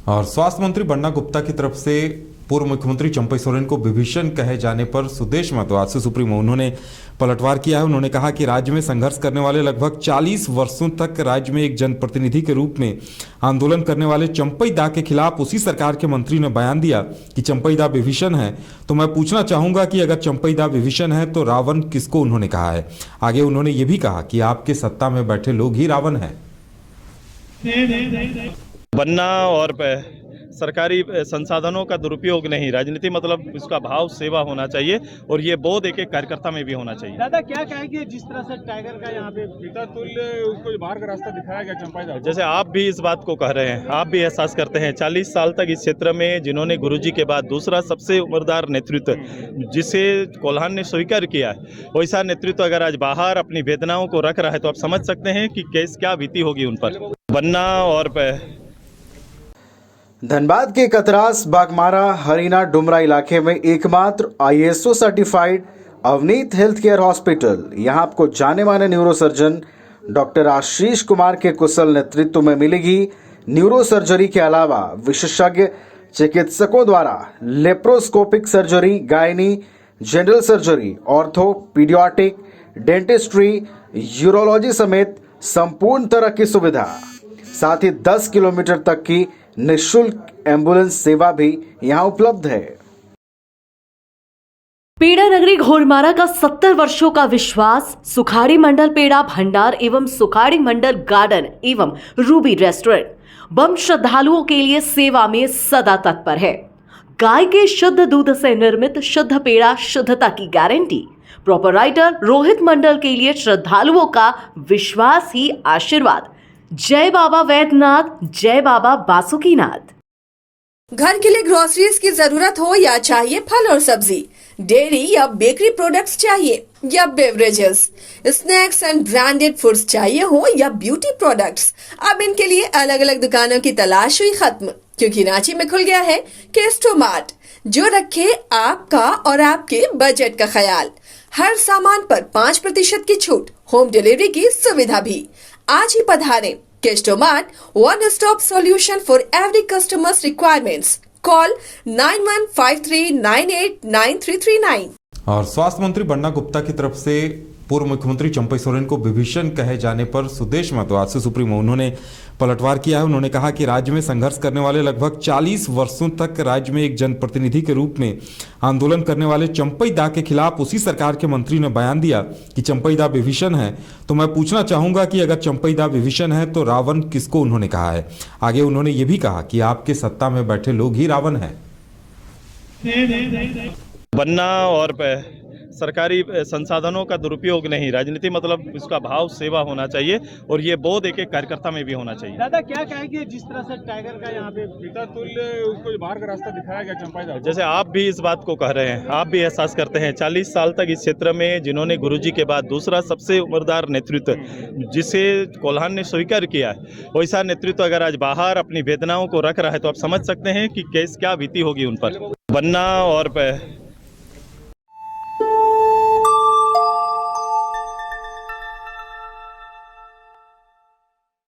और स्वास्थ्य मंत्री बन्ना गुप्ता की तरफ से पूर्व मुख्यमंत्री चंपई सोरेन को विभीषण कहे जाने पर सुदेश महतो से सुप्रीमो उन्होंने पलटवार किया है। उन्होंने कहा कि राज्य में संघर्ष करने वाले लगभग 40 वर्षों तक राज्य में एक जनप्रतिनिधि के रूप में आंदोलन करने वाले चंपई दा के खिलाफ उसी सरकार के मंत्री ने बयान दिया कि चंपई दा विभीषण है। तो मैं पूछना चाहूंगा कि अगर चंपई दा विभीषण है तो रावण किसको उन्होंने कहा है। आगे उन्होंने ये भी कहा कि आपके सत्ता में बैठे लोग ही रावण हैं। बनना और सरकारी संसाधनों का दुरुपयोग नहीं, राजनीति मतलब उसका भाव सेवा होना चाहिए और ये बोध एक एक कार्यकर्ता में भी होना चाहिए। दादा क्या कहेंगे जिस तरह से टाइगर का यहाँ पे पिता तुल्य उसको बाहर का रास्ता दिखाया गया चंपई दा, जैसे आप भी इस बात को कह रहे हैं, आप भी एहसास करते हैं 40 साल तक इस क्षेत्र में जिन्होंने गुरुजी के बाद दूसरा सबसे उम्रदार नेतृत्व जिसे कोल्हान ने स्वीकार किया है, वैसा नेतृत्व अगर आज बाहर अपनी वेदनाओं को रख रहा है तो आप समझ सकते हैं कि क्या बीती होगी उन पर। बनना और धनबाद के कतरास बागमारा हरीना डुमरा इलाके में एकमात्र ISO certified Avneet health care hospital. यहां आपको जाने माने न्यूरोसर्जन डॉक्टर आशीष कुमार के कुशल नेतृत्व में मिलेगी न्यूरो सर्जरी के अलावा विशेषज्ञ चिकित्सकों द्वारा laparoscopic surgery, gynae, general surgery, ortho, paediatric, dentistry, urology समेत संपूर्ण तरह की सुविधा। साथ ही 10 किलोमीटर तक की निःशुल्क एम्बुलेंस सेवा भी यहां उपलब्ध है। पेड़ा नगरी घोरमारा का 70 वर्षों का विश्वास सुखाड़ी मंडल पेड़ा भंडार एवं सुखाड़ी मंडल गार्डन एवं रूबी रेस्टोरेंट बम श्रद्धालुओं के लिए सेवा में सदा तत्पर है। गाय के शुद्ध दूध से निर्मित शुद्ध पेड़ा, शुद्धता की गारंटी। प्रोपराइटर रोहित मंडल के लिए श्रद्धालुओं का विश्वास ही आशीर्वाद। जय बाबा वैद्यनाथ, जय बाबा बासुकीनाथ। घर के लिए ग्रोसरीज की जरूरत हो या चाहिए फल और सब्जी, डेयरी या बेकरी प्रोडक्ट्स चाहिए या beverages, snacks and branded foods चाहिए हो या ब्यूटी प्रोडक्ट्स, अब इनके लिए अलग अलग दुकानों की तलाश हुई खत्म, क्योंकि रांची में खुल गया है केस्टोमार्ट, जो रखे आपका और आपके बजट का ख्याल। हर सामान पर 5% की छूट, होम डिलीवरी की सुविधा भी। आज ही पधारें। Kestomart, one stop solution for every customers requirements. Call 9153989339। और स्वास्थ्य मंत्री बन्ना गुप्ता की तरफ से पूर्व मुख्यमंत्री चंपई सोरेन को विभीषण कहे जाने पर सुदेश महतो से सुप्रीमो उन्होंने पलटवार किया है। उन्होंने कहा कि राज्य में संघर्ष करने वाले लगभग 40 वर्षों तक राज्य में एक जनप्रतिनिधि के रूप में आंदोलन करने वाले चंपई दा के खिलाफ उसी सरकार के मंत्री ने बयान दिया कि चंपई दा विभीषण है। तो मैं पूछना चाहूंगा कि अगर चंपई दा विभीषण है तो रावण किसको उन्होंने कहा है। आगे उन्होंने ये भी कहा कि आपके सत्ता में बैठे लोग ही रावण हैं। बनना और सरकारी संसाधनों का दुरुपयोग नहीं, राजनीति मतलब उसका भाव सेवा होना चाहिए और ये बोध एक एक कार्यकर्ता में भी होना चाहिए। दादा क्या कहेंगे जिस तरह से टाइगर का यहाँ पे पिता तुल्य उसको बाहर का रास्ता दिखाया गया चंपई दा, जैसे आप भी इस बात को कह रहे हैं, आप भी एहसास करते हैं 40 साल तक इस क्षेत्र में जिन्होंने गुरुजी के बाद दूसरा सबसे उम्रदार नेतृत्व जिसे कोल्हान ने स्वीकार किया है, वैसा नेतृत्व अगर आज बाहर अपनी वेदनाओं को रख रहा है तो आप समझ सकते हैं कि क्या बीती होगी उन पर। बनना और